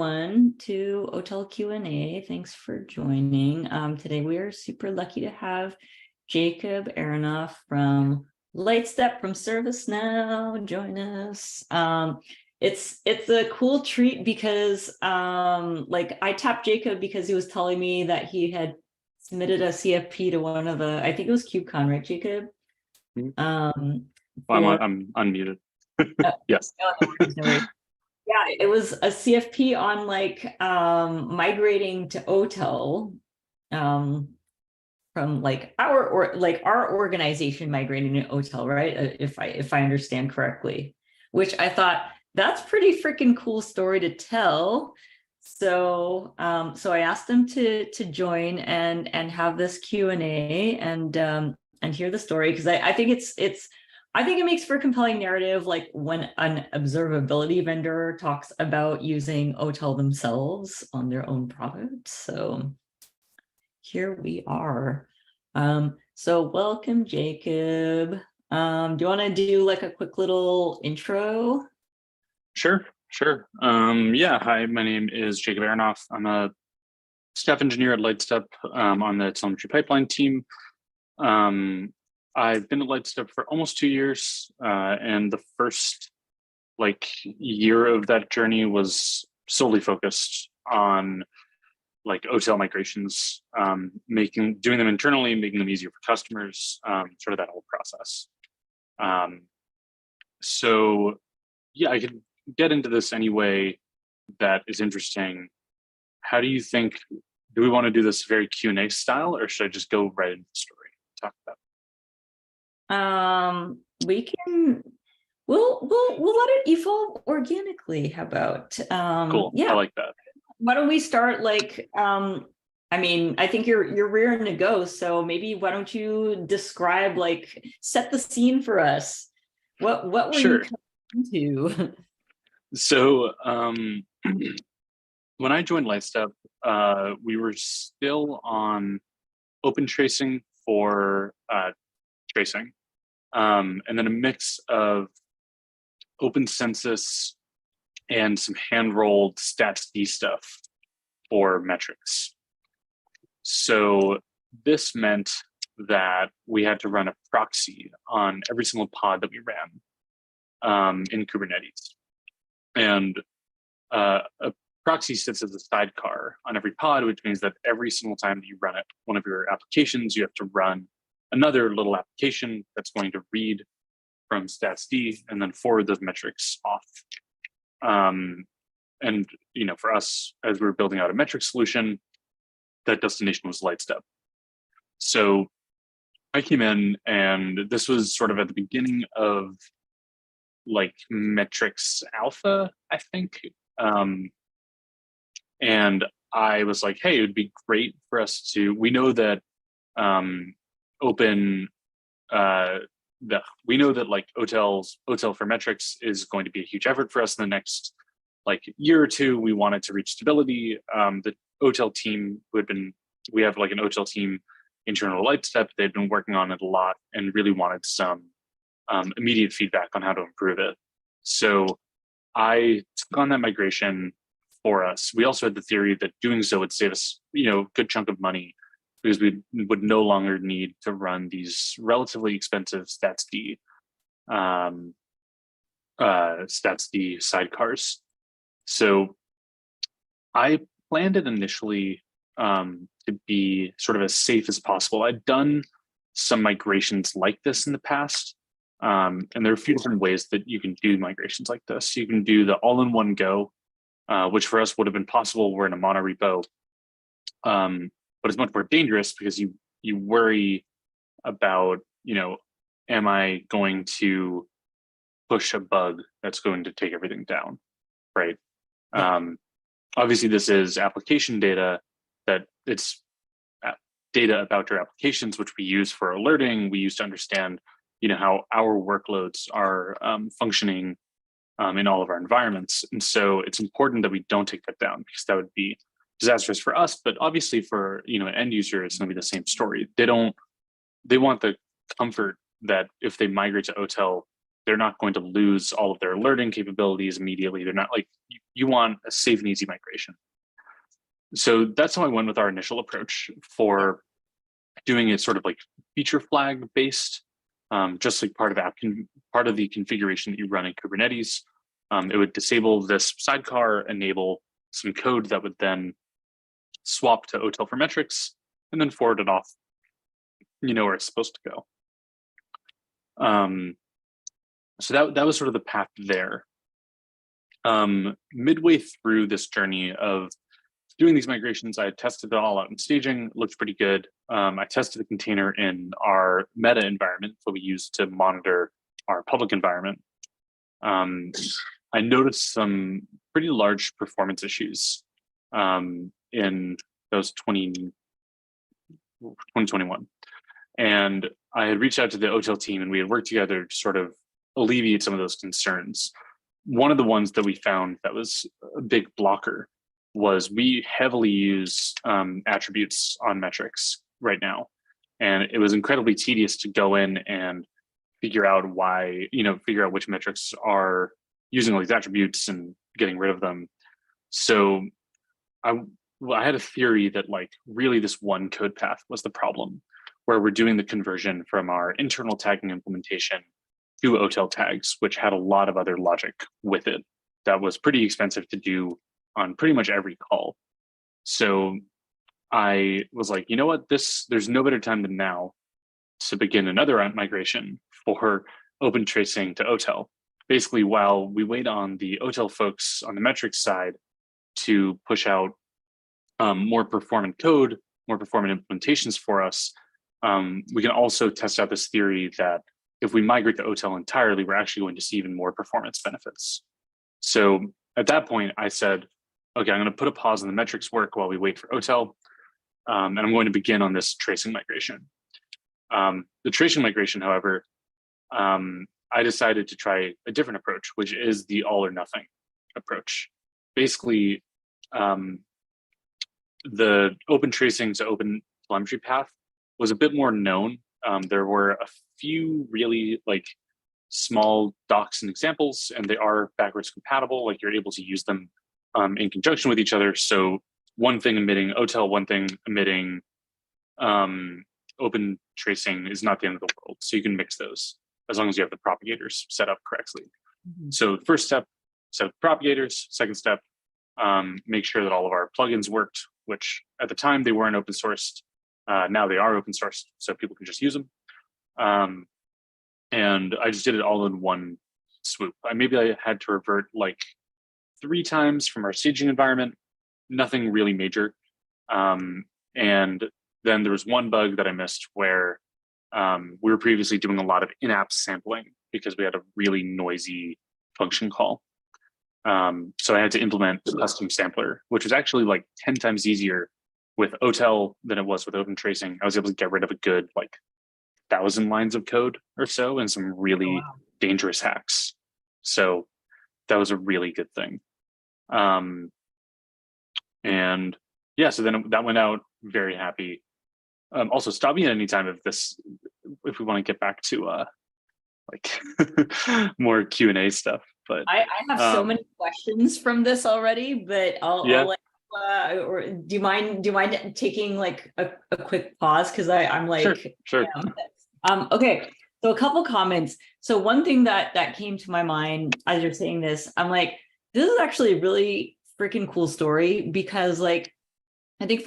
everyone to OTel Q&A. Thanks for joining. Today we are super lucky to have Jacob Aronoff from Lightstep from ServiceNow join us. It's a cool treat because like I tapped Jacob because he was telling me that he had submitted a CFP to one of the, I think it was KubeCon, right, Jacob? Well, I'm unmuted. Yes. No worries, no worries. Yeah, it was a CFP on like migrating to OTel from like our organization migrating to OTel, right? If I understand correctly, which I thought that's pretty freaking cool story to tell. So so I asked them to join and have this Q&A and hear the story because I think I think it makes for a compelling narrative, like when an observability vendor talks about using OTel themselves on their own product. So here we are. So welcome, Jacob. Do you want to do like a quick little intro? Sure. Yeah, hi, my name is Jacob Aronoff. I'm a staff engineer at Lightstep on the telemetry pipeline team. I've been at Lightstep for almost 2 years, and the first year of that journey was solely focused on like OTel migrations, doing them internally, making them easier for customers, sort of that whole process. So yeah, I could get into this any way that is interesting. How do you think, do we want to do this very Q&A style, or should I just go right into the story and talk about it? We can we'll let it evolve organically. How about Cool. yeah, I like that. why don't we start like I mean, I think you're rearing to go, so maybe why don't you describe, like, set the scene for us. What were Sure. you coming into? So when I joined Lightstep, we were still on open tracing for tracing, and then a mix of open census and some hand-rolled stats-D stuff for metrics. So this meant that we had to run a proxy on every single pod that we ran in Kubernetes. And a proxy sits as a sidecar on every pod, which means that every single time that you run it, one of your applications, you have to run another little application that's going to read from stats-D and then forward those metrics off. And for us, as we were building out a metric solution, that destination was Lightstep. So I came in, and this was sort of at the beginning of like metrics alpha, I think. And I was like, hey, it would be great for us to, we know that we know that like OTel for metrics is going to be a huge effort for us in the next year or two. We wanted to reach stability. The OTel team we have like an OTel team internal Lightstep. They'd been working on it a lot and really wanted some immediate feedback on how to improve it. So I took on that migration for us. We also had the theory that doing so would save us, a good chunk of money, because we would no longer need to run these relatively expensive stats-D sidecars. So I planned it initially to be sort of as safe as possible. I'd done some migrations like this in the past, and there are a few different ways that you can do migrations like this. You can do the all-in-one go, which for us would have been possible. We're in a monorepo, but it's much more dangerous because you worry about, am I going to push a bug that's going to take everything down, right? Obviously, this is application data, that it's data about your applications, which we use for alerting. We use to understand, how our workloads are functioning in all of our environments. And so it's important that we don't take that down, because that would be disastrous for us. But obviously for an end user, it's going to be the same story. They want the comfort that if they migrate to OTel, they're not going to lose all of their alerting capabilities immediately. They're not like, you want a safe and easy migration. So that's how I went with our initial approach for doing it sort of like feature flag based, just like part of the configuration that you run in Kubernetes. It would disable this sidecar, enable some code that would then swap to OTel for metrics, and then forward it off, where it's supposed to go. So that was sort of the path there. Midway through this journey of doing these migrations, I tested it all out in staging. It looked pretty good. I tested the container in our meta environment that we use to monitor our public environment. I noticed some pretty large performance issues in those 2021. And I had reached out to the OTel team, and we had worked together to sort of alleviate some of those concerns. One of the ones that we found that was a big blocker was we heavily use attributes on metrics right now. And it was incredibly tedious to go in and figure out which metrics are using all these attributes and getting rid of them. So I had a theory that like really this one code path was the problem, where we're doing the conversion from our internal tagging implementation to OTel tags, which had a lot of other logic with it that was pretty expensive to do on pretty much every call. So I was like, you know what, there's no better time than now to begin another migration for open tracing to OTel. Basically, while we wait on the OTel folks on the metrics side to push out more performant code, more performant implementations for us, we can also test out this theory that if we migrate to OTel entirely, we're actually going to see even more performance benefits. So at that point, I said, okay, I'm going to put a pause on the metrics work while we wait for OTel, and I'm going to begin on this tracing migration. The tracing migration, however, I decided to try a different approach, which is the all or nothing approach. Basically, the open tracing to open telemetry path was a bit more known. There were a few really like small docs and examples, and they are backwards compatible. Like you're able to use them in conjunction with each other. So one thing emitting OTel, one thing emitting open tracing is not the end of the world. So you can mix those as long as you have the propagators set up correctly. Mm-hmm. So the first step, set up propagators. Second step, make sure that all of our plugins worked, which at the time they weren't open sourced. Now they are open sourced, so people can just use them. And I just did it all in one swoop. Maybe I had to revert like 3 times from our staging environment, nothing really major. And then there was one bug that I missed where we were previously doing a lot of in-app sampling because we had a really noisy function call. So I had to implement a custom sampler, which was actually like 10 times easier with OTel than it was with open tracing. I was able to get rid of a good like 1,000 lines of code or so and some really dangerous hacks. So that was a really good thing. And yeah, so then that went out very happy. Also stop me at any time if we want to get back to like more Q&A stuff. But I have so many questions from this already, but I'll let or do you mind taking like a quick pause? Because I'm like, sure. Okay, so a couple comments. So one thing that came to my mind as you're saying this, I'm like, this is actually a really freaking cool story, because like I think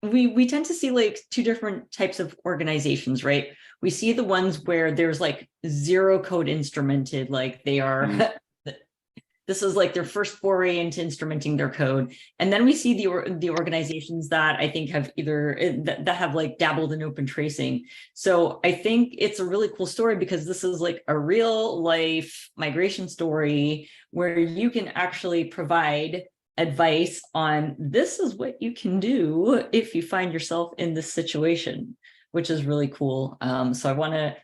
we tend to see like 2 different types of organizations, right? We see the ones where there's like 0 code instrumented, like they are this is like their first foray into instrumenting their code. And then we see the organizations that I think have that have like dabbled in open tracing. So I think it's a really cool story, because this is like a real life migration story where you can actually provide advice on this is what you can do if you find yourself in this situation, which is really cool. So I want to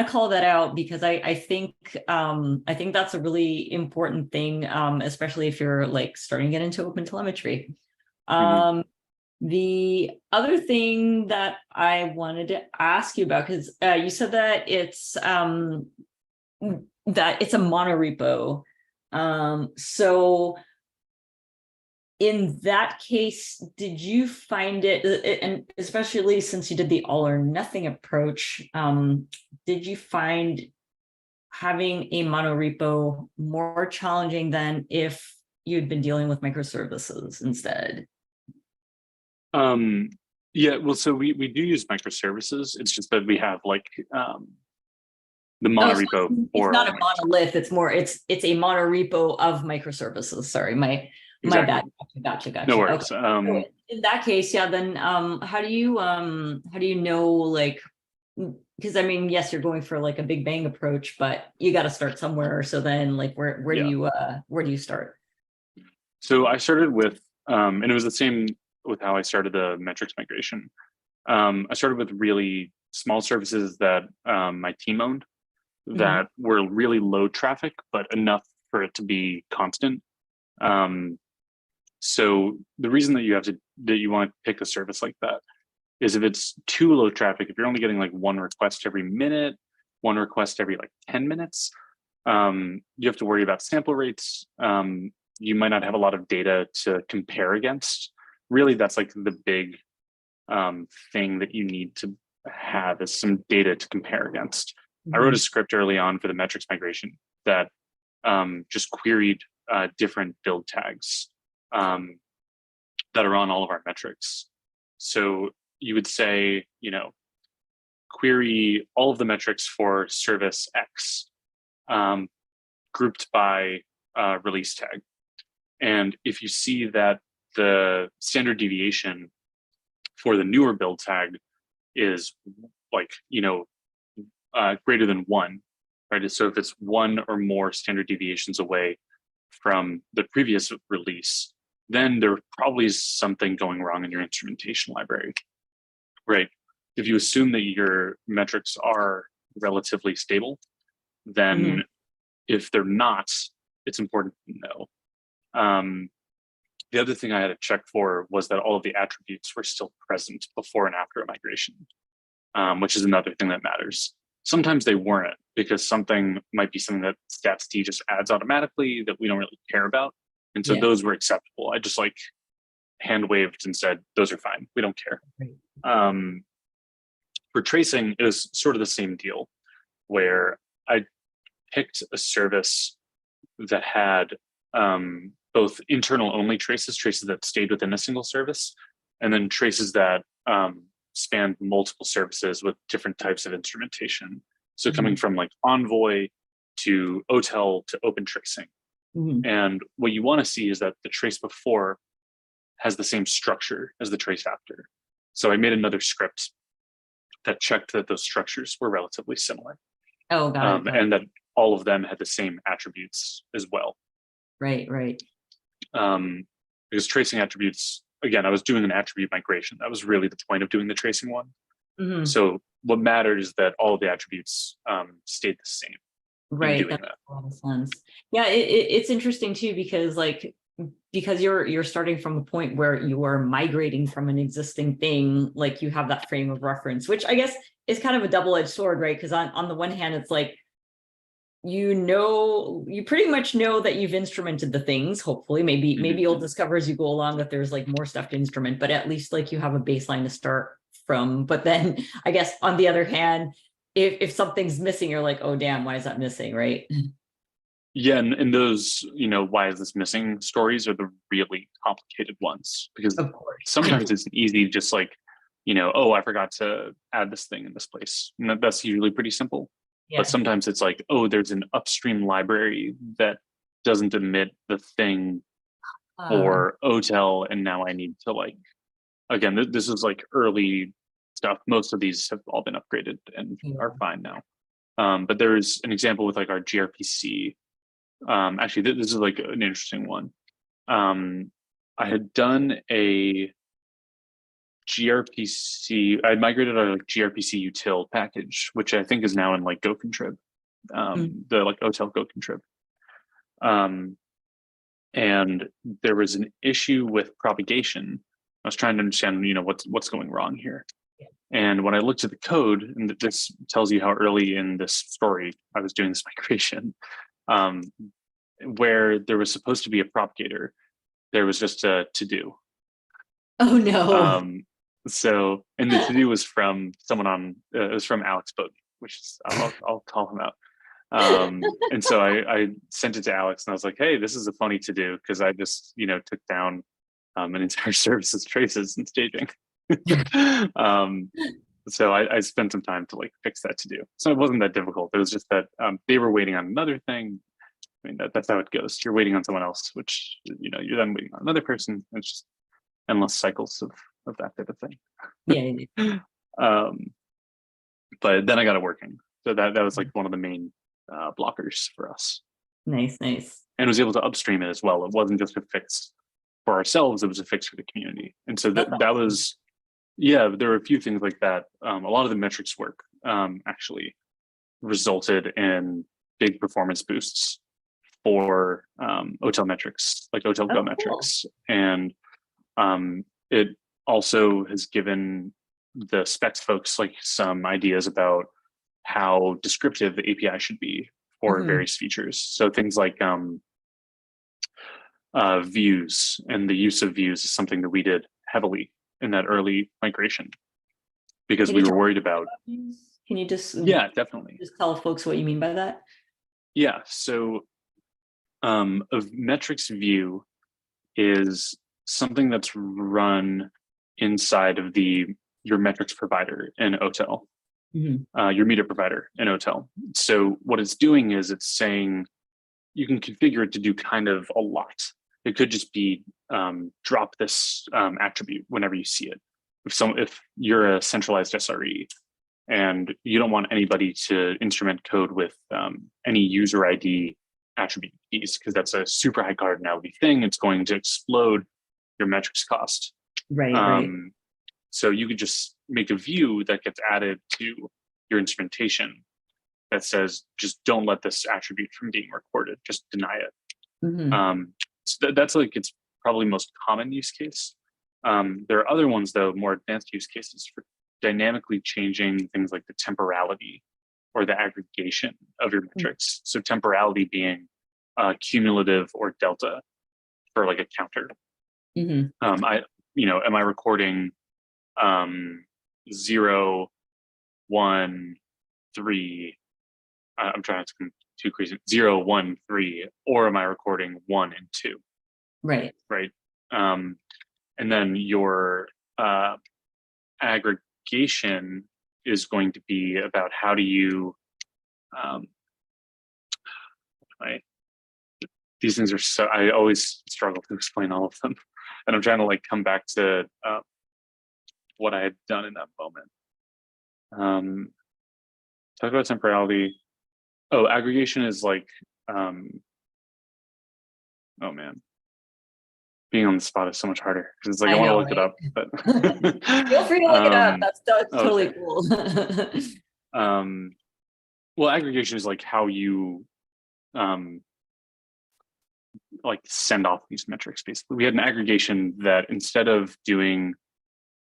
call that out, because I think that's a really important thing, especially if you're like starting to get into open telemetry. The other thing that I wanted to ask you about, because you said that it's that it's a monorepo. So in that case, did you find it, and especially since you did the all or nothing approach, did you find having a monorepo more challenging than if you'd been dealing with microservices instead? Yeah, well, so we do use microservices. It's just that we have like the monorepo It's for not a monolith. It's more. It's a monorepo of microservices. Sorry, my bad. Gotcha. No worries. Okay. So in that case, yeah. Then how do you know, like, because I mean, yes, you're going for like a big bang approach, but you got to start somewhere. So then, like, where do you start? So I started with and it was the same with how I started the metrics migration. I started with really small services that my team owned that were really low traffic, but enough for it to be constant. So the reason that you want to pick a service like that is if it's too low traffic, if you're only getting like one request every minute, one request every like 10 minutes, you have to worry about sample rates. You might not have a lot of data to compare against. Really, that's like the big thing that you need to have is some data to compare against. I wrote a script early on for the metrics migration that just queried different build tags that are on all of our metrics. So you would say, query all of the metrics for service X grouped by release tag. And if you see that the standard deviation for the newer build tag is like, greater than 1, right? So if it's 1 or more standard deviations away from the previous release, then there probably is something going wrong in your instrumentation library, right? If you assume that your metrics are relatively stable, then if they're not, it's important to know. The other thing I had to check for was that all of the attributes were still present before and after a migration, which is another thing that matters. Sometimes they weren't because something might be something that stats_d just adds automatically that we don't really care about. And so those were acceptable. I just like hand waved and said, those are fine. We don't care. For tracing, it was sort of the same deal where I picked a service that had both internal only traces that stayed within a single service, and then traces that spanned multiple services with different types of instrumentation. So coming from like Envoy to OTel to open tracing. And what you want to see is that the trace before has the same structure as the trace after. So I made another script that checked that those structures were relatively similar. Oh, got it. And that all of them had the same attributes as well. Right. Because tracing attributes, again, I was doing an attribute migration. That was really the point of doing the tracing one. So what matters is that all of the attributes stayed the same. Right. That makes a lot of sense. Yeah, it's interesting too, because you're starting from a point where you are migrating from an existing thing, like you have that frame of reference, which I guess is kind of a double-edged sword, right? Because on the one hand, it's like, you pretty much know that you've instrumented the things. Hopefully, maybe you'll discover as you go along that there's like more stuff to instrument, but at least like you have a baseline to start from. But then I guess on the other hand, if something's missing, you're like, oh damn, why is that missing, right? Yeah, and those, why is this missing stories are the really complicated ones, because Of course. sometimes it's easy, just like, oh, I forgot to add this thing in this place. And that's usually pretty simple. Yeah. But sometimes it's like, oh, there's an upstream library that doesn't emit the thing for OTel, and now I need to like, again, this is like early stuff. Most of these have all been upgraded and are fine now. But there's an example with like our gRPC. Actually, this is like an interesting one. I had done a gRPC. I migrated our like gRPC util package, which I think is now in like GoContrib, the like OTel GoContrib. And there was an issue with propagation. I was trying to understand, what's going wrong here. And when I looked at the code, and this tells you how early in this story I was doing this migration, where there was supposed to be a propagator, there was just a to-do. Oh no. So, and the to-do was from someone on, it was from Alex Bode, which is, I'll call him out. And so I sent it to Alex and I was like, hey, this is a funny to-do because I just, took down an entire service's traces and staging. So I spent some time to like fix that to-do. So it wasn't that difficult. It was just that they were waiting on another thing. I mean, that's how it goes. You're waiting on someone else, which, you're then waiting on another person. It's just endless cycles of that type of thing. Yeah. But then I got it working. So that was like one of the main blockers for us. Nice. And was able to upstream it as well. It wasn't just a fix for ourselves, it was a fix for the community. And so that was, there were a few things like that. A lot of the metrics work actually resulted in big performance boosts for OTel metrics, like OTel Go metrics. And it also has given the specs folks like some ideas about how descriptive the API should be for various features. So things like views, and the use of views is something that we did heavily in that early migration because we were worried about. Can you just definitely just tell folks what you mean by that? Yeah, so a metrics view is something that's run inside of your metrics provider in OTel, your meter provider in OTel. So what it's doing is it's saying you can configure it to do kind of a lot. It could just be drop this attribute whenever you see it. If you're a centralized SRE and you don't want anybody to instrument code with any user ID attribute keys, because that's a super high cardinality thing, it's going to explode your metrics cost. Right. So you could just make a view that gets added to your instrumentation that says, just don't let this attribute from being recorded, just deny it. So that's like its probably most common use case. There are other ones though, more advanced use cases for dynamically changing things like the temporality or the aggregation of your metrics. So temporality being cumulative or delta for like a counter. Am I recording 0, 1, 3? I'm trying to come too crazy. 0, 1, 3, or am I recording 1 and 2? Right. And then your aggregation is going to be about how do you these things are so, I always struggle to explain all of them, and I'm trying to like come back to what I had done in that moment. Talk about temporality. Oh, aggregation is like oh man, being on the spot is so much harder because it's like I want to look it up, but feel free to look it up. That's totally cool. Well, aggregation is like how you like send off these metrics. Basically, we had an aggregation that instead of doing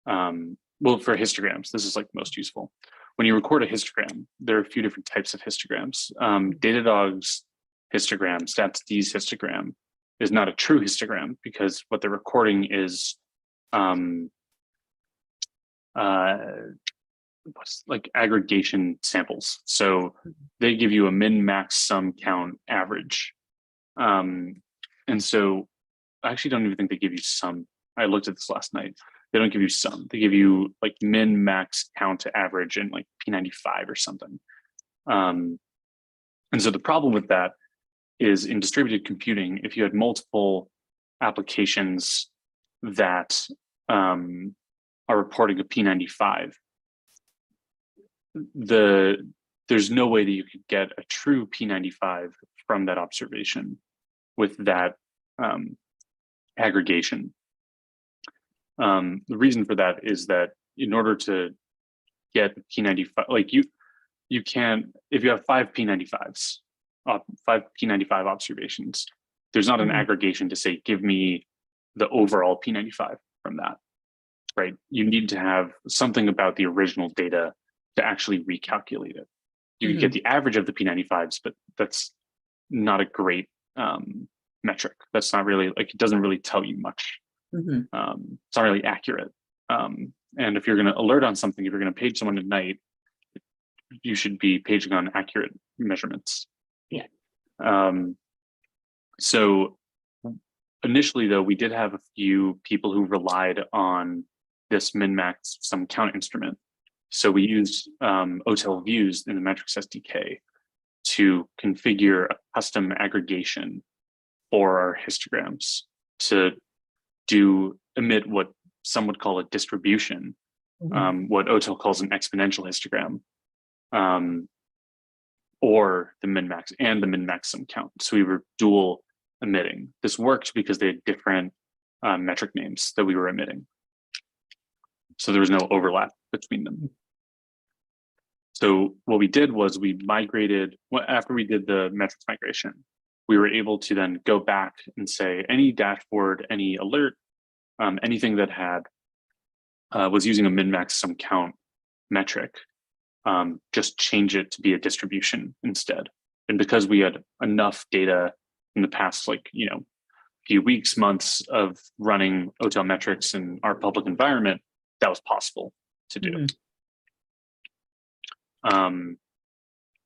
well, for histograms, this is like most useful. When you record a histogram, there are a few different types of histograms. Datadog's histogram, StatsD's histogram, is not a true histogram because what they're recording is like aggregation samples. So they give you a min, max, sum, count, average. And so I actually don't even think they give you sum. I looked at this last night. They don't give you sum. They give you like min, max, count, average, and like P95 or something. And so the problem with that is in distributed computing, if you had multiple applications that are reporting a P95, there's no way that you could get a true P95 from that observation with that aggregation. The reason for that is that in order to get P95, like you can't, if you have 5 P95s, 5 P95 observations, there's not an aggregation to say, give me the overall P95 from that. right? You need to have something about the original data to actually recalculate it. You can get the average of the P95s, but that's not a great metric. That's not really like, it doesn't really tell you much. It's not really accurate. And if you're going to alert on something, if you're going to page someone at night, you should be paging on accurate measurements. Yeah. So initially, though, we did have a few people who relied on this min-max sum count instrument. So we used OTel views in the metrics SDK to configure a custom aggregation for our histograms to emit what some would call a distribution, what OTel calls an exponential histogram, or the min-max and the min-max sum count. So we were dual emitting. This worked because they had different metric names that we were emitting. So there was no overlap between them. So what we did was we migrated, after we did the metrics migration, we were able to then go back and say any dashboard, any alert, anything that had was using a min-max sum count metric, just change it to be a distribution instead. And because we had enough data in the past, few weeks, months of running OTel metrics in our public environment, that was possible to do.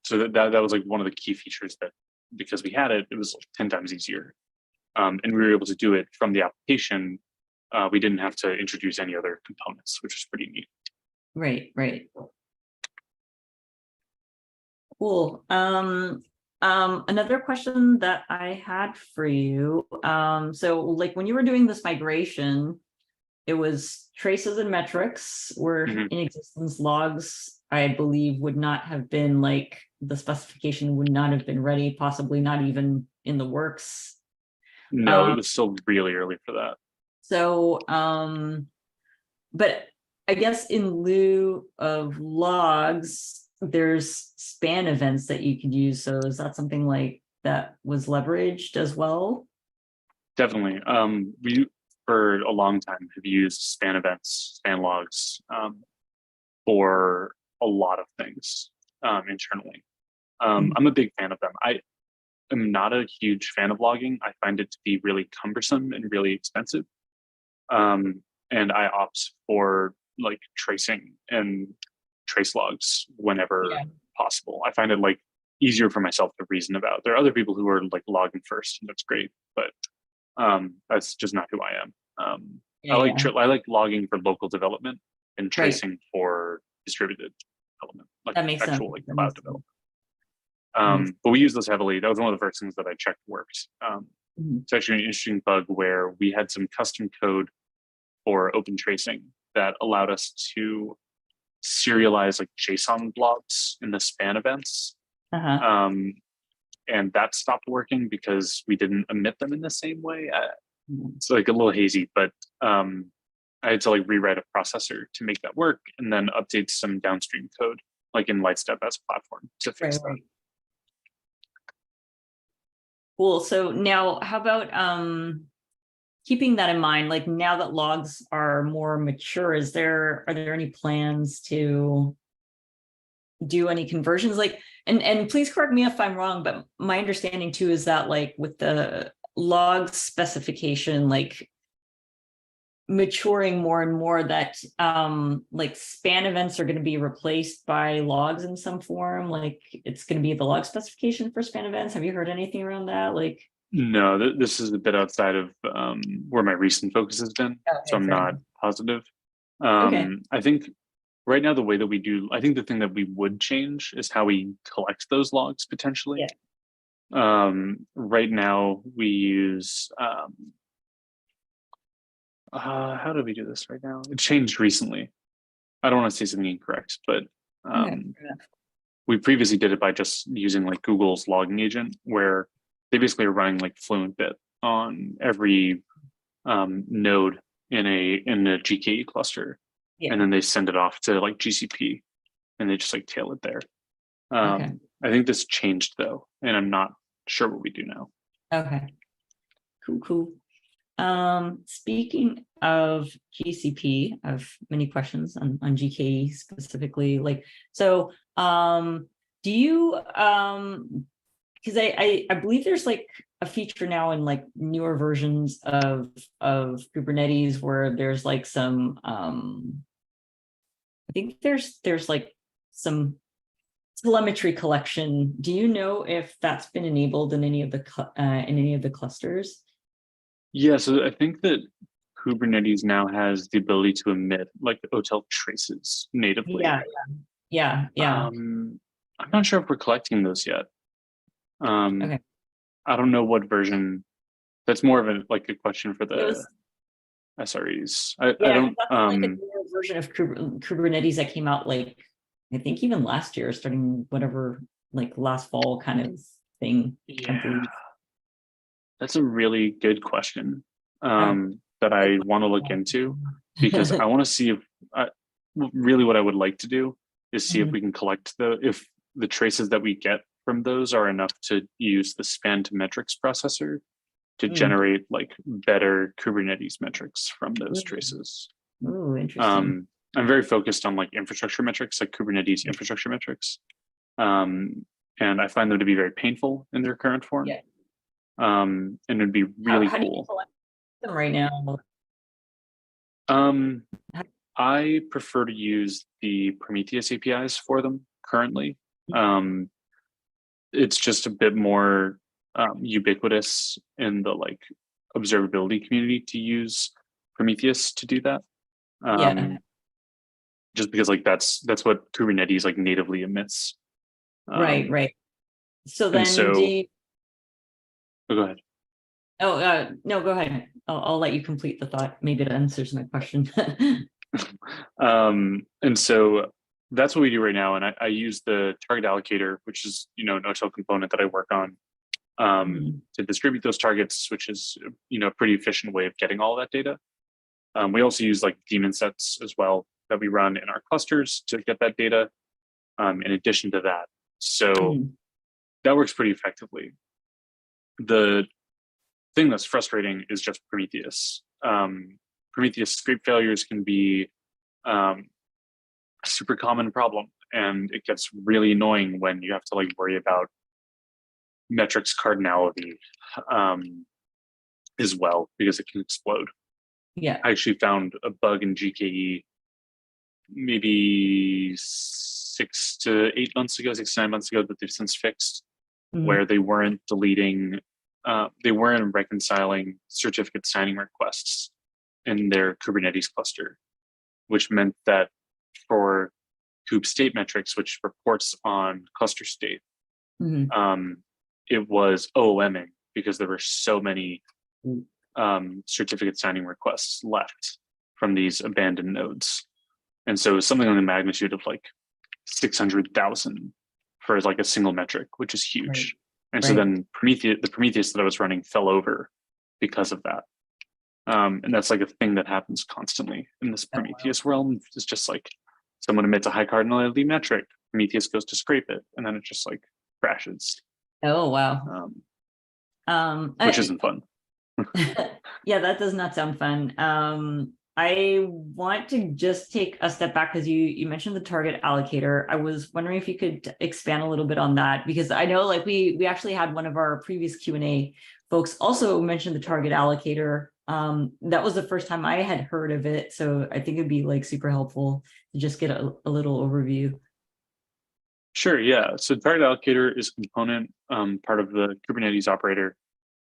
So that was like one of the key features that, because we had it, it was 10 times easier. And we were able to do it from the application. We didn't have to introduce any other components, which was pretty neat. Right. Cool. Another question that I had for you. So like when you were doing this migration, it was traces and metrics were in existence. Logs, I believe, would not have been like, the specification would not have been ready, possibly not even in the works. No, it was still really early for that. So, but I guess in lieu of logs, there's span events that you could use. So is that something like that was leveraged as well? Definitely. We, for a long time, have used span events, span logs for a lot of things internally. I'm a big fan of them. I am not a huge fan of logging. I find it to be really cumbersome and really expensive. And I opt for like tracing and trace logs whenever possible. I find it like easier for myself to reason about. There are other people who are like logging first, and that's great, but that's just not who I am. I like logging for local development and tracing for distributed development, like that makes actual sense. like cloud development. But we use those heavily. That was one of the first things that I checked worked. It's actually an interesting bug where we had some custom code for open tracing that allowed us to serialize like JSON blobs in the span events. And that stopped working because we didn't emit them in the same way. It's like a little hazy, but I had to like rewrite a processor to make that work and then update some downstream code, like in Lightstep as a platform to fix that. Cool. So now how about keeping that in mind, like now that logs are more mature, are there any plans to do any conversions? Like, and please correct me if I'm wrong, but my understanding too is that like with the log specification, like maturing more and more, that like span events are going to be replaced by logs in some form. Like it's going to be the log specification for span events. Have you heard anything around that? Like, no, this is a bit outside of where my recent focus has been, so I'm not positive. I think right now the way that we do, I think the thing that we would change is how we collect those logs potentially. Right now we use how do we do this right now? It changed recently. I don't want to say something incorrect, but we previously did it by just using like Google's logging agent, where they basically are running like FluentBit on every node in a GKE cluster, and then they send it off to like GCP, and they just like tail it there. I think this changed though, and I'm not sure what we do now. Cool. Speaking of GCP, I have many questions on GKE specifically. Like, so, do you, because I believe there's like a feature now in like newer versions of Kubernetes where there's like some, I think there's like some telemetry collection. Do you know if that's been enabled in any of the clusters? Yeah, so I think that Kubernetes now has the ability to emit like OTel traces natively. Yeah. I'm not sure if we're collecting those yet. Okay. I don't know what version. That's more of a question for It the was, SREs. I yeah, don't. that's like a newer version of Kubernetes that came out like, I think even last year, starting whatever, like last fall kind of thing. I Yeah, believe. that's a really good question I- that I want to look into, because I want to see if really what I would like to do is see if Mhm. we can collect if the traces that we get from those are enough to use the span to metrics processor to Mm. generate like better Kubernetes metrics from those Mm. traces. Ooh, interesting. I'm very focused on like infrastructure metrics, like Kubernetes infrastructure metrics. And I find them to be very painful in their current form. Yeah. And it'd be really How do you cool. collect them right now? Um, How- I prefer to use the Prometheus APIs for them currently. Um, it's just a bit more ubiquitous in the like observability community to use Prometheus to do that. Yeah. Just because like that's what Kubernetes like natively emits. Right. So And then so, go ahead. No, go ahead. I'll let you complete the thought. Maybe it answers my question. And so that's what we do right now. And I use the target allocator, which is, an OTel component that I work on Mhm. to distribute those targets, which is, a pretty efficient way of getting all that data. We also use like daemon sets as well that we run in our clusters to get that data in addition to that. So Mhm. that works pretty effectively. The thing that's frustrating is just Prometheus. Prometheus script failures can be a super common problem, and it gets really annoying when you have to like worry about metrics cardinality as well, because it can explode. Yeah. I actually found a bug in GKE maybe 6 to 8 months ago, 6 to 9 months ago, that they've since fixed, Mhm. where they weren't deleting, they weren't reconciling certificate signing requests in their Kubernetes cluster, which meant that for kube state metrics, which reports on cluster state, Mhm. it was OOMing because there were so many Mm. certificate signing requests left from these abandoned nodes. And so it was something on the magnitude of like 600,000 for like a single metric, which is Right. huge. And so Right. then the Prometheus that I was running fell over because of that. And that's like a thing that happens constantly in this Oh, wow. Prometheus realm. It's just like someone emits a high cardinality metric, Prometheus goes to scrape it, and then it just like crashes, Oh, wow. which isn't fun. Yeah, that does not sound fun. I want to just take a step back because you mentioned the target allocator. I was wondering if you could expand a little bit on that, because I know like we actually had one of our previous Q&A folks also mention the target allocator. That was the first time I had heard of it, so I think it'd be like super helpful to just get a little overview. Sure, yeah. So target allocator is a component, part of the Kubernetes operator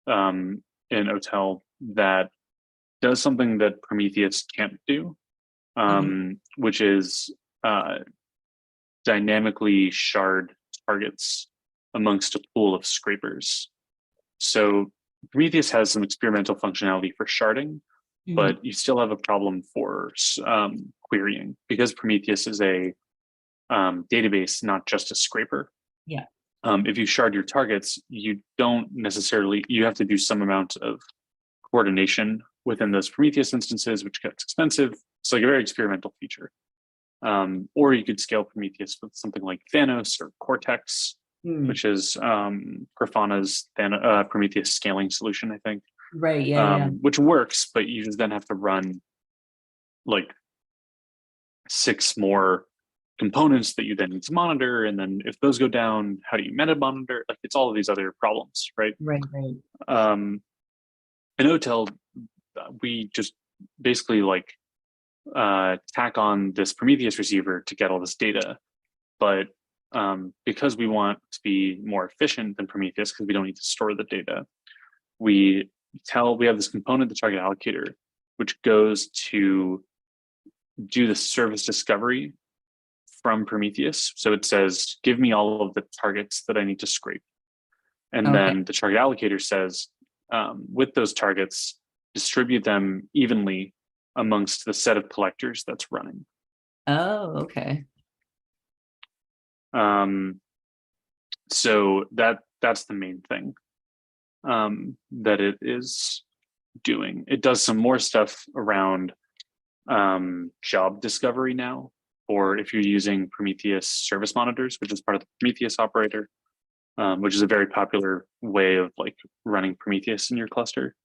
in OTel that does something that Prometheus can't do, Mhm. which is dynamically shard targets amongst a pool of scrapers. So Prometheus has some experimental functionality for sharding, Mhm. but you still have a problem for querying, because Prometheus is a database, not just a scraper. Yeah. If you shard your targets, you don't necessarily, you have to do some amount of coordination within those Prometheus instances, which gets expensive. It's like a very experimental feature. Or you could scale Prometheus with something like Thanos or Cortex, Mm. which is Grafana's Prometheus scaling solution, I think. Right. Yeah. which works, but you just then have to run like 6 more components that you then need to monitor. And then if those go down, how do you meta monitor? Like it's all of these other problems, right? Right. Right. In OTel, we just basically like tack on this Prometheus receiver to get all this data. But because we want to be more efficient than Prometheus, because we don't need to store the data, we have this component, the target allocator, which goes to do the service discovery from Prometheus. So it says, give me all of the targets that I need to scrape. And Okay. then the target allocator says, with those targets, distribute them evenly amongst the set of collectors that's running. Oh, okay. So that's the main thing that it is doing. It does some more stuff around job discovery now, or if you're using Prometheus service monitors, which is part of the Prometheus operator, which is a very popular way of like running Prometheus in your cluster.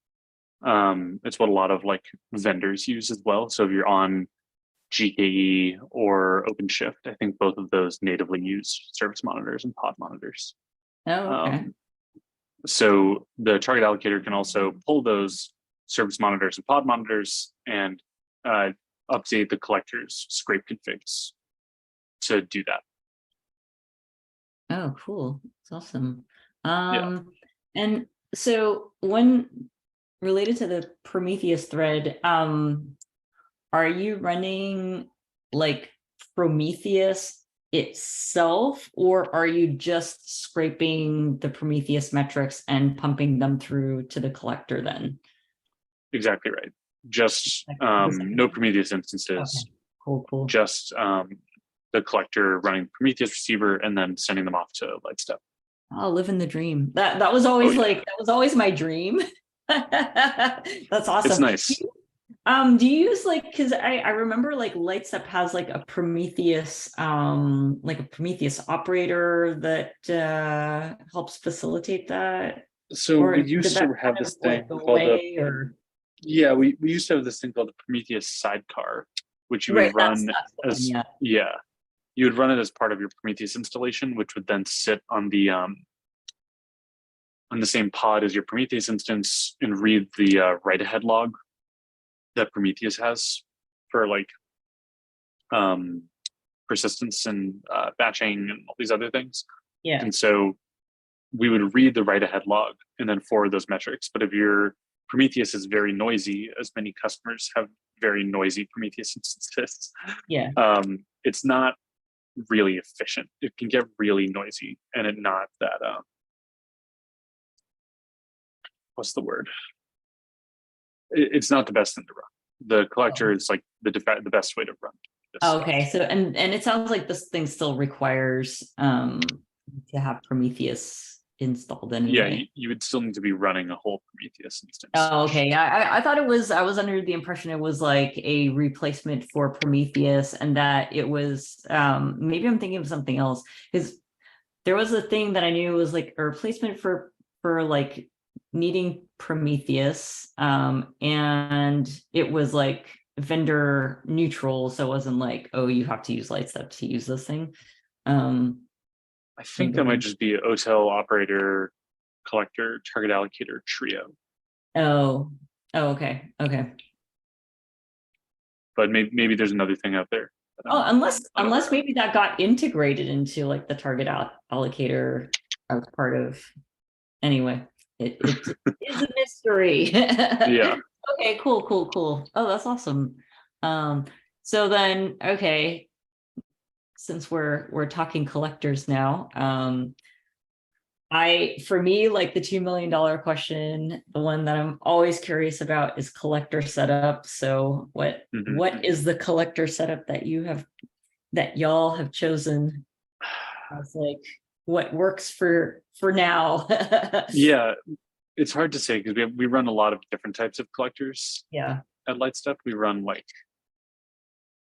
It's what a lot of like vendors use as well. So if you're on GKE or OpenShift, I think both of those natively use service monitors and pod monitors. Oh, okay. So the target allocator can also pull those service monitors and pod monitors and update the collector's scrape configs to do that. Oh, cool. It's awesome. Yeah. And so when related to the Prometheus thread, are you running like Prometheus itself, or are you just scraping the Prometheus metrics and pumping them through to the collector then? Exactly right. Just The second no one? Prometheus instances, Okay. Cool. just the collector running Prometheus receiver and then sending them off to Lightstep. Oh, living the dream. That was always yeah. that was always my dream. That's awesome. It's nice. Do you use like, because I remember like Lightstep has like a Prometheus operator that helps facilitate that? So Or we did used that to have kind this of like thing go called away, or we used to have this thing called the Prometheus sidecar, which you right, would run that's the one, as yeah. you would run it as part of your Prometheus installation, which would then sit on the same pod as your Prometheus instance and read the write ahead log that Prometheus has for like persistence and batching and all these other things. Yeah. And so we would read the write ahead log and then forward those metrics. But if your Prometheus is very noisy, as many customers have very noisy Prometheus instances, Yeah. it's not really efficient. It can get really noisy and it not that what's the word? It's not the best thing to run. The collector is like the best way to run this stuff. Okay, so and it sounds like this thing still requires to have Prometheus installed anyway. Yeah, you would still need to be running a whole Prometheus instance. Oh, okay. Yeah, I thought it was, I was under the impression it was like a replacement for Prometheus, and that it was maybe I'm thinking of something else, because there was a thing that I knew was like a replacement for like needing Prometheus, and it was like vendor neutral, so it wasn't like, oh, you have to use Lightstep to use this thing. I think that might just be OTel Operator, Collector, Target Allocator, Trio. Oh, okay. But maybe there's another thing out there. Oh, unless maybe that got integrated into like the target allocator as part of. Anyway, it is a mystery. Yeah. Okay, cool. Oh, that's awesome. So then, okay, since we're talking collectors now, for me, like the $2 million question, the one that I'm always curious about is collector setup. So what is the collector setup that y'all have chosen as like what works for now? Yeah, it's hard to say because we run a lot of different types of collectors. Yeah. At Lightstep, we run like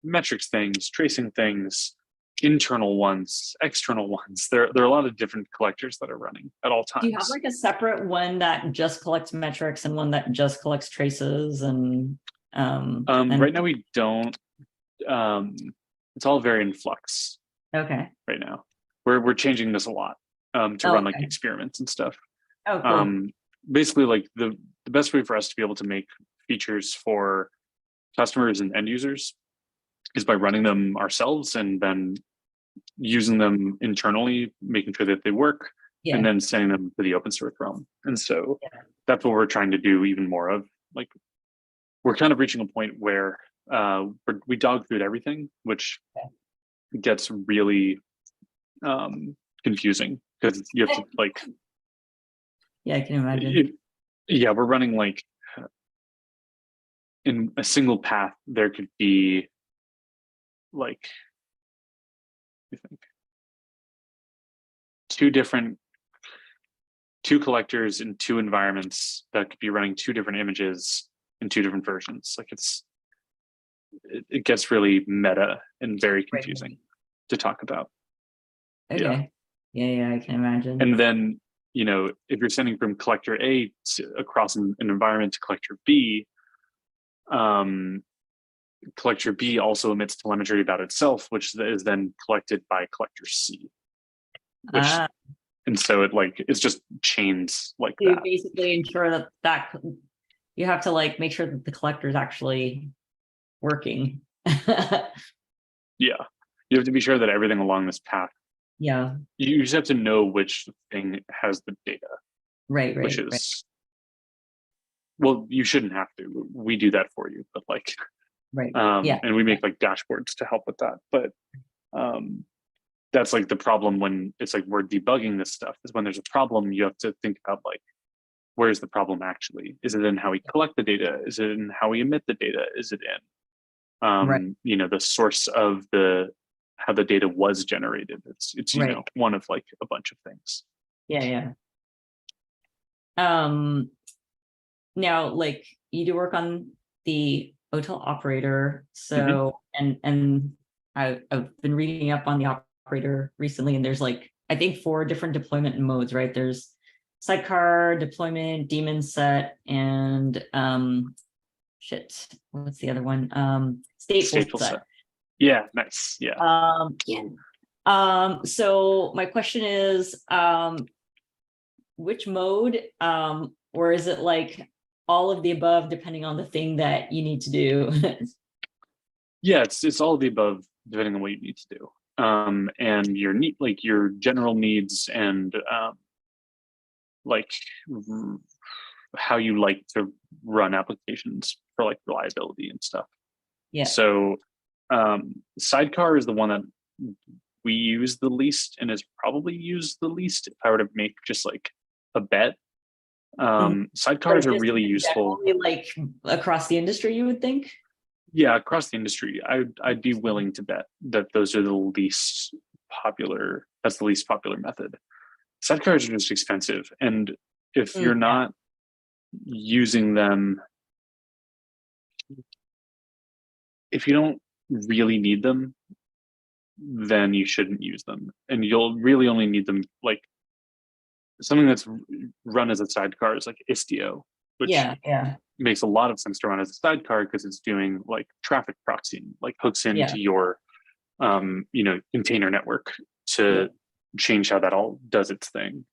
metrics things, tracing things, internal ones, external ones. There are a lot of different collectors that are running at all times. Do you have like a separate one that just collects metrics and one that just collects traces and right now we don't. It's all very in flux okay. right now. We're changing this a lot to run like experiments and stuff. Oh, cool. Basically, like the best way for us to be able to make features for customers and end users is by running them ourselves and then using them internally, making sure that they work, and then sending them to the open source realm. And so that's what we're trying to do even more of. Like we're kind of reaching a point where we dog food everything, which gets really confusing because you have to like. Yeah, I can imagine. We're running like in a single path. There could be like, I think, two collectors in two environments that could be running two different images in two different versions. Like it gets really meta and very confusing to talk about. Okay. Yeah, I can imagine. And then, if you're sending from collector A across an environment to collector B, collector B also emits telemetry about itself, which is then collected by collector C. And so it's just chains like you that. Basically ensure that you have to like make sure that the collector is actually working. Yeah, you have to be sure that everything along this path. Yeah, you just have to know which thing has the data. Right. Which is, well, you shouldn't have to. We do that for you, but and we make like dashboards to help with that. But that's like the problem when it's like we're debugging this stuff is when there's a problem, you have to think about like, where's the problem actually? Is it in how we collect the data? Is it in how we emit the data? Is it in the source of how the data was generated? It's one of like a bunch of things. Yeah. Now, like you do work on the OTel operator, so and I've been reading up on the operator recently, and there's like I think 4 different deployment modes, right? There's sidecar deployment, daemon set, and what's the other one? Stateful set. Yeah, nice. Yeah. So my question is, which mode, or is it like all of the above depending on the thing that you need to do? Yeah, it's all of the above depending on what you need to do. And your general needs and how you like to run applications for like reliability and stuff. Yeah. So sidecar is the one that we use the least and is probably used the least if I were to make just like a bet. Sidecars are really useful. Like across the industry, you would think? Yeah, across the industry, I'd be willing to bet that those are the least popular. That's the least popular method. Sidecars are just expensive, and if you're not using them, if you don't really need them, then you shouldn't use them, and you'll really only need them like something that's run as a sidecar is like Istio, which makes a lot of sense to run as a sidecar because it's doing like traffic proxying, like hooks into your container network to change how that all does its thing.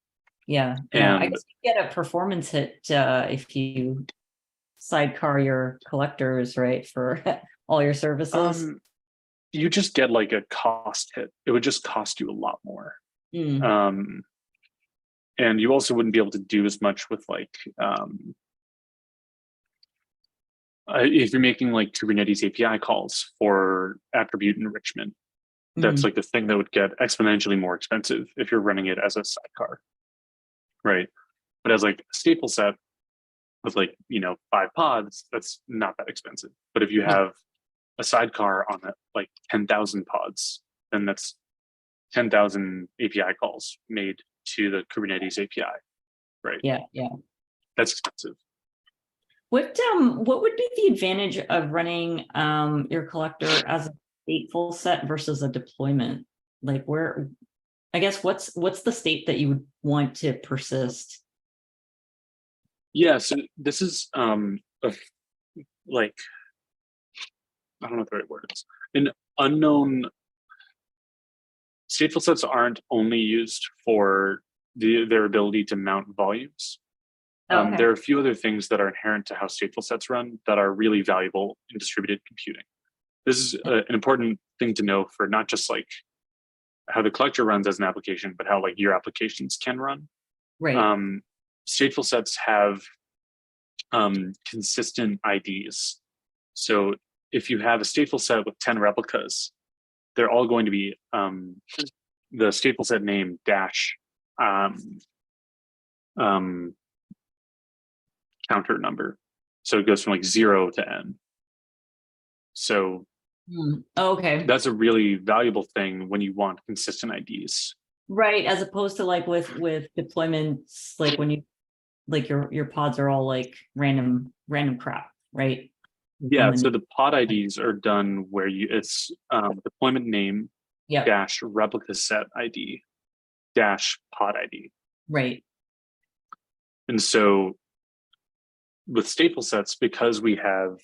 And I guess you get a performance hit if you sidecar your collectors, right, for all your services. You just get like a cost hit. It would just cost you a lot more. And you also wouldn't be able to do as much with like if you're making like Kubernetes API calls for attribute enrichment. That's like the thing that would get exponentially more expensive if you're running it as a sidecar, right? But as like a stateful set with like 5 pods, that's not that expensive. But if you have a sidecar on like 10,000 pods, then that's 10,000 API calls made to the Kubernetes API, right? Yeah. That's expensive. What would be the advantage of running your collector as a stateful set versus a deployment? Like where, I guess what's the state that you would want to persist? Yeah, so this is like, I don't know what the right word is. An unknown stateful sets aren't only used for their ability to mount volumes. Oh, okay. There are a few other things that are inherent to how stateful sets run that are really valuable in distributed computing. This is an important thing to know for not just like how the collector runs as an application, but how like your applications can run. Right. Stateful sets have consistent IDs. So if you have a stateful set with 10 replicas, they're all going to be the stateful set name dash counter number. So it goes from like 0 to n. So Oh, okay. that's a really valuable thing when you want consistent IDs. Right. As opposed to like with deployments, like when you like your pods are all like random crap, right? Yeah, so the pod IDs are done where it's deployment name Yeah. dash replica set ID dash pod ID. Right. And so with stateful sets, because we have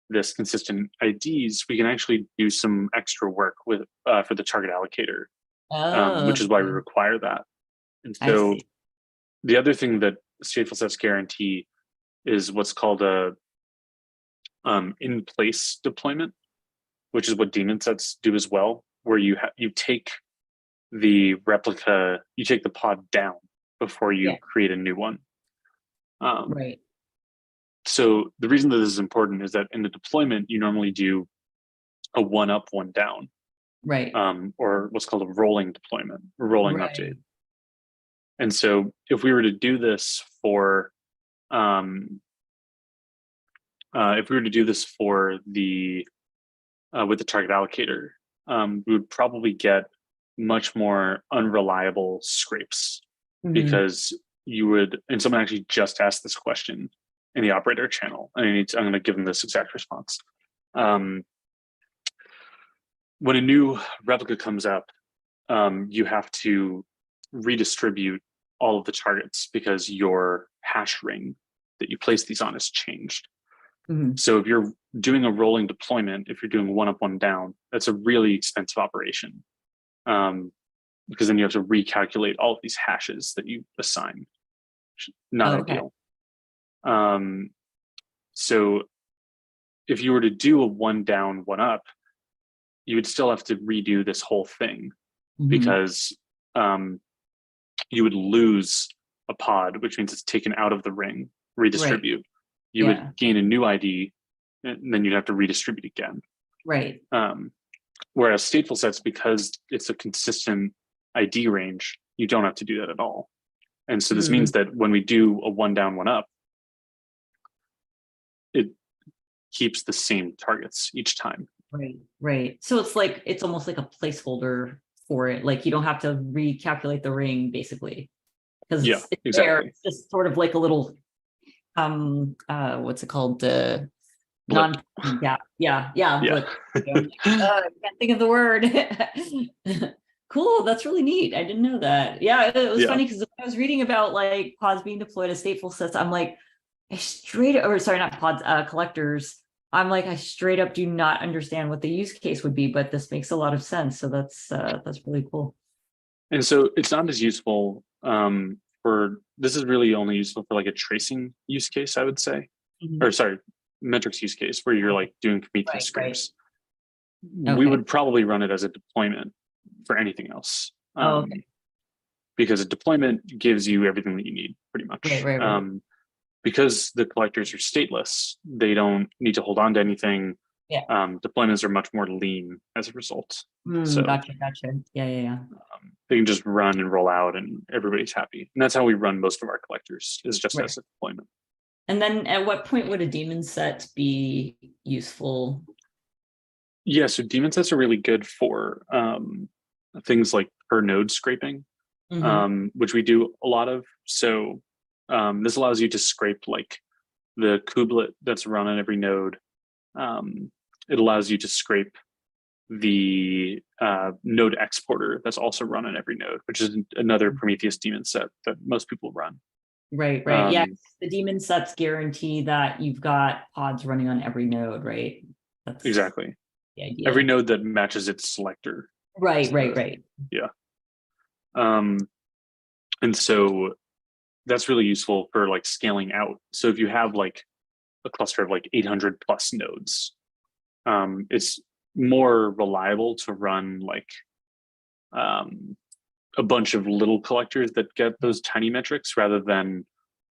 this consistent IDs, we can actually do some extra work with for the target allocator, Oh, which is why we require that. And I so see. the other thing that stateful sets guarantee is what's called a in place deployment, which is what daemon sets do as well, where you take the replica, you take the pod down before you create a new one. Right. So the reason that this is important is that in the deployment, you normally do a one up, one down, Right. or what's called a rolling deployment, a rolling Right. update. And so if we were to do this for, if we were to do this for the, with the target allocator, we would probably get much more unreliable scrapes because you would, and someone actually just asked this question in the operator channel, and I'm going to give them this exact response. When a new replica comes up, you have to redistribute all of the targets because your hash ring that you place these on is changed. So if you're doing a rolling deployment, if you're doing one up, one down, that's a really expensive operation because then you have to recalculate all of these hashes that you assign. Not ideal. So if you were to do a one down, one up, you would still have to redo this whole thing because you would lose a pod, which means it's taken out of the ring, redistribute. You would gain a new ID, and then you'd have to redistribute again. Right. Whereas stateful sets, because it's a consistent ID range, you don't have to do that at all. And so this means that when we do a one down, one up, it keeps the same targets each time. Right. Right. So it's almost like a placeholder for it. Like you don't have to recalculate the ring basically. Because it's exactly. there. It's just sort of like a little what's it called? Non gap. Yeah. Blip. I can't think of the word. Cool. That's really neat. I didn't know that. Yeah, it was funny because I was reading about like pods being deployed as stateful sets. I'm like, not pods, collectors. I'm like, I straight up do not understand what the use case would be, but this makes a lot of sense. So that's really cool. And so it's not as useful this is really only useful for like a tracing use case, I would say, or sorry, metrics use case where you're like doing Prometheus scrapes. We would probably run it as a deployment for anything else. Because a deployment gives you everything that you need pretty much. Right. Because the collectors are stateless, they don't need to hold on to anything. Deployments are much more lean as a result. So gotcha. Yeah. They can just run and roll out and everybody's happy. And that's how we run most of our collectors, is just as a deployment. And then at what point would a daemon set be useful? Yeah, so daemon sets are really good for things like per node scraping, which we do a lot of. So this allows you to scrape like the kubelet that's run on every node. It allows you to scrape the node exporter that's also run on every node, which is another Prometheus daemon set that most people run. Right. Yeah, the daemon sets guarantee that you've got pods running on every node, right? That's exactly the idea. Every node that matches its selector. Right. Yeah. And so that's really useful for like scaling out. So if you have like a cluster of like 800 plus nodes, it's more reliable to run like a bunch of little collectors that get those tiny metrics rather than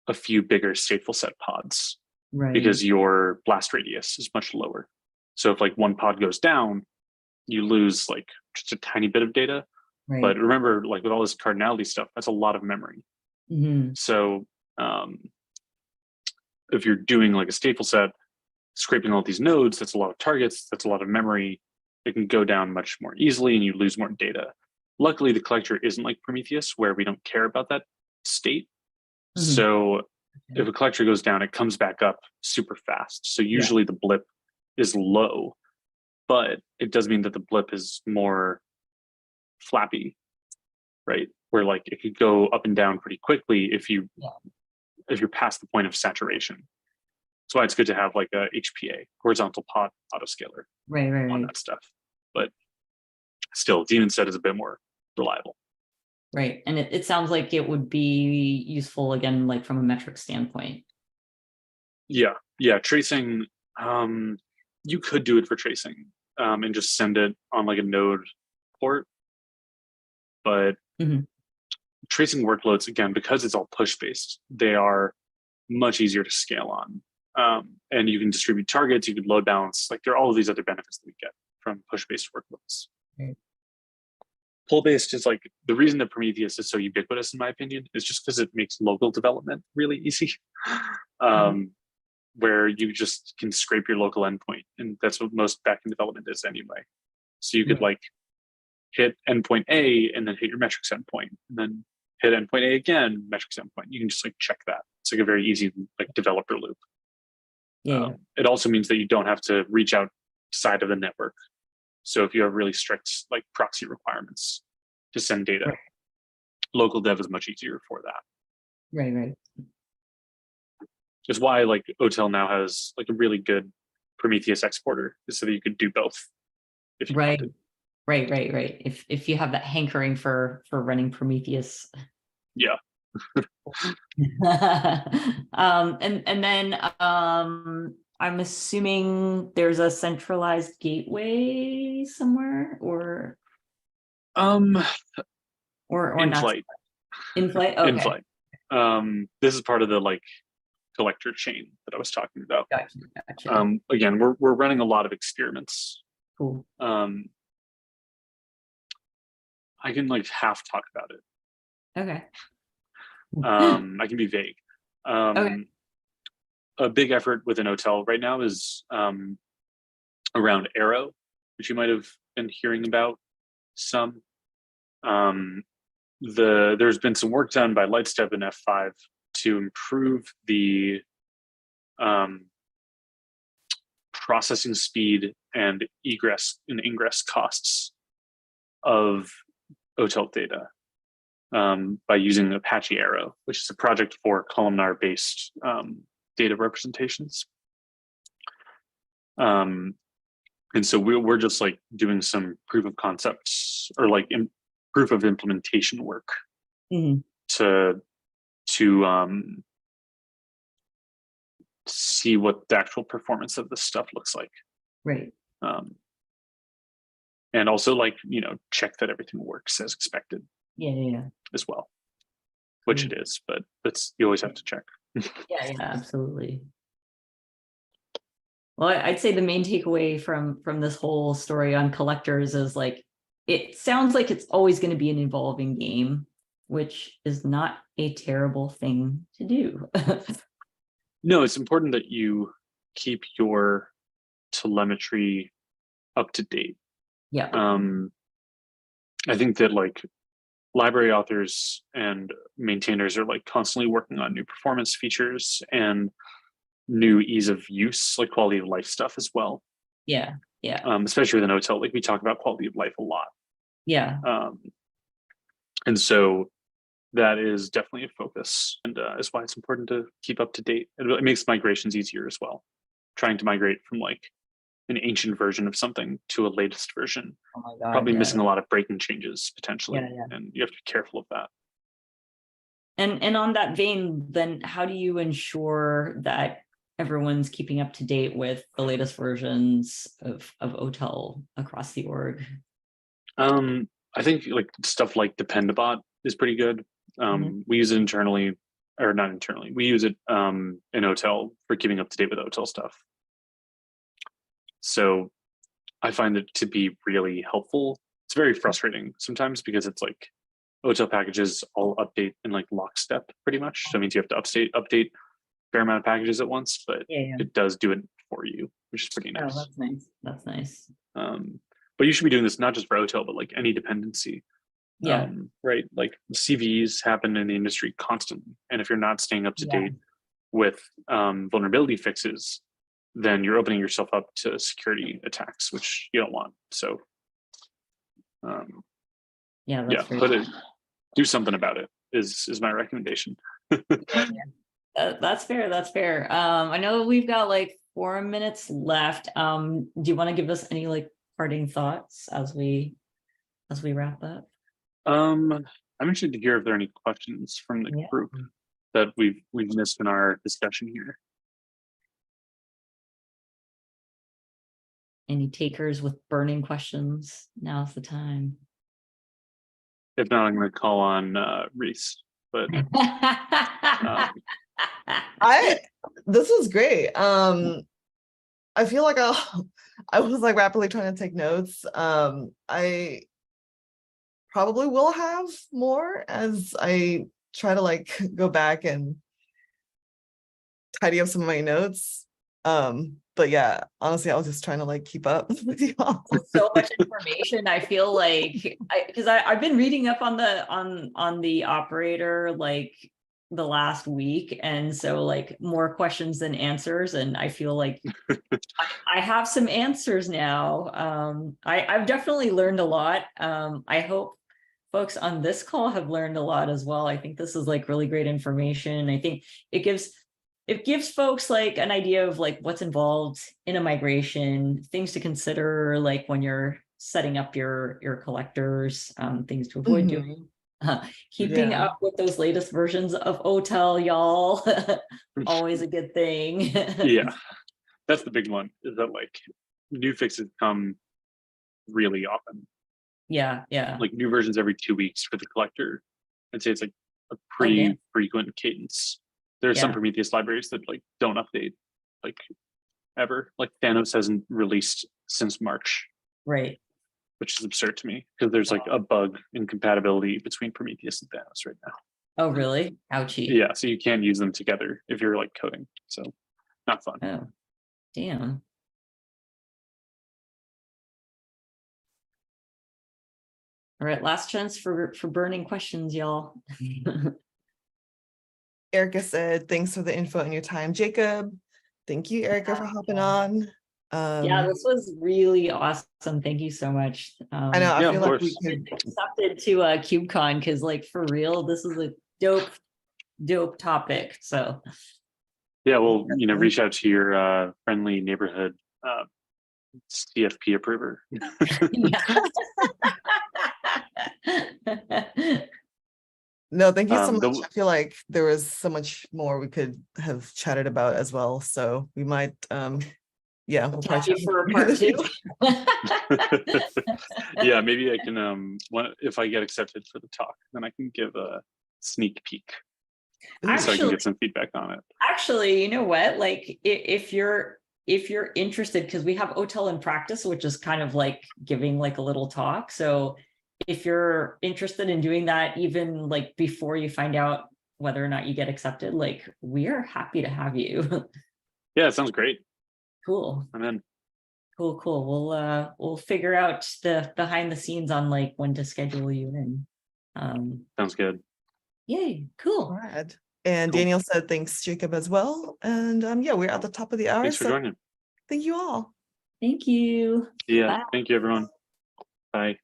a few bigger stateful set pods, Right. because your blast radius is much lower. So if like one pod goes down, you lose like just a tiny bit of data. Right. But remember, like with all this cardinality stuff, that's a lot of memory. Mm-hmm. So if you're doing like a stateful set, scraping all these nodes, that's a lot of targets, that's a lot of memory. It can go down much more easily and you lose more data. Luckily, the collector isn't like Prometheus, where we don't care about that state. Mm-hmm. So if a collector goes down, it comes back up super fast. So usually the blip is low, but it does mean that the blip is more flappy, right? Where like it could go up and down pretty quickly if you're past the point of saturation. That's why it's good to have like a HPA, horizontal pod autoscaler, on that stuff. But still, daemon set is a bit more reliable. Right. And it sounds like it would be useful again, like from a metric standpoint. Yeah. Tracing, you could do it for tracing and just send it on like a node port. But tracing workloads, again, because it's all push-based, they are much easier to scale on. And you can distribute targets, you can load balance, like there are all of these other benefits that we get from push-based workloads. Right. Pull-based is like, the reason that Prometheus is so ubiquitous, in my opinion, is just because it makes local development really easy. Where you just can scrape your local endpoint. And that's what most backend development is anyway. So you could like hit endpoint A and then hit your metrics endpoint, and then hit endpoint A again, metrics endpoint. You can just like check that. It's like a very easy like developer loop. It also means that you don't have to reach outside of the network. So if you have really strict like proxy requirements to send data, local dev is much easier for that. Right. It's why like OTel now has like a really good Prometheus exporter, so that you could do both if you wanted. Right. If you have that hankering for running Prometheus. Yeah. And then I'm assuming there's a centralized gateway somewhere, or in not flight. In flight. Okay. In flight. This is part of the like collector chain that I was talking about. Gotcha. Again, we're running a lot of experiments. Cool. I can like half talk about it. Okay. I can be vague. Okay. A big effort within OTel right now is around Arrow, which you might have been hearing about some. There's been some work done by Lightstep and F5 to improve the processing speed and egress and ingress costs of OTel data by using Apache Arrow, which is a project for columnar-based data representations. And so we're just like doing some proof of concepts or like proof of implementation work to see what the actual performance of this stuff looks like. Right. And also like, check that everything works as expected. Yeah. As well, which it is, but you always have to check. Yeah, absolutely. Well, I'd say the main takeaway from this whole story on collectors is like, it sounds like it's always going to be an evolving game, which is not a terrible thing to do. No, it's important that you keep your telemetry up to date. Yeah. I think that like library authors and maintainers are like constantly working on new performance features and new ease of use, like quality of life stuff as well. Yeah. Yeah. Especially with an OTel, like we talk about quality of life a lot. Yeah. And so that is definitely a focus, and is why it's important to keep up to date. It makes migrations easier as well. Trying to migrate from like an ancient version of something to a latest version, Oh my God. probably Yeah. missing a lot of breaking changes potentially, Yeah. and you have to be careful of that. And on that vein, then how do you ensure that everyone's keeping up to date with the latest versions of OTel across the org? I think like stuff like Dependabot is pretty good. We use it internally, or not internally. We use it in OTel for keeping up to date with OTel stuff. So I find it to be really helpful. It's very frustrating sometimes because it's like OTel packages all update in like lockstep pretty much. So it means you have to update a fair amount of packages at once, but it does do it for you, which is pretty nice. Oh, that's nice. That's nice. But you should be doing this not just for OTel, but like any dependency. Yeah. Right. Like CVEs happen in the industry constantly. And if you're not staying up to date with vulnerability fixes, then you're opening yourself up to security attacks, which you don't want. So do something about it is my recommendation. That's fair. That's fair. I know we've got like 4 minutes left. Do you want to give us any like parting thoughts as we wrap up? I'm interested to hear if there are any questions from the group that we've missed in our discussion here. Any takers with burning questions? Now's the time. If not, I'm going to call on Reese. But this was great. I feel like I was like rapidly trying to take notes. I probably will have more as I try to like go back and tidy up some of my notes. But yeah, honestly, I was just trying to like keep up with y'all. So much information. I feel like because I've been reading up on the operator like the last week, and so like more questions than answers, and I feel like I have some answers now. I've definitely learned a lot. I hope folks on this call have learned a lot as well. I think this is like really great information. I think it gives folks like an idea of like what's involved in a migration, things to consider like when you're setting up your collectors, things to avoid doing. Keeping up with those latest versions of OTel, y'all. Always a good thing. Yeah, that's the big one, is that like new fixes come really often. Yeah. Like new versions every 2 weeks for the collector. I'd say it's like a pretty frequent cadence. There are some Prometheus libraries that like don't update like ever. Like Thanos hasn't released since March. Right. Which is absurd to me because there's like a bug in compatibility between Prometheus and Thanos right now. Oh, really? Ouchie. Yeah, so you can't use them together if you're like coding. So not fun. Oh, damn. All right, last chance for burning questions, y'all. Erica said, thanks for the info and your time, Jacob. Thank you, Erica, for hopping on. Yeah, this was really awesome. Thank you so much. I know, I feel like we could accepted to KubeCon because like for real, this is a dope topic. So yeah, well, reach out to your friendly neighborhood CFP approver. No, thank you so much. I feel like there was so much more we could have chatted about as well. So we might, we'll probably for a part 2. Yeah, maybe I can. If I get accepted for the talk, then I can give a sneak peek, so I can get some feedback on it. Actually, you know what? Like, if you're interested, because we have OTel in practice, which is kind of like giving like a little talk. So if you're interested in doing that, even like before you find out whether or not you get accepted, like we are happy to have you. Yeah, it sounds great. Cool. I'm in. Cool. We'll figure out the behind the scenes on like when to schedule you in. Sounds good. Yay, cool. Rad. And cool. Daniel said thanks, Jacob, as well. And we're at the top of the hour. Thanks for joining. Thank you all. Thank you. Yeah, Bye. thank you, everyone. Bye.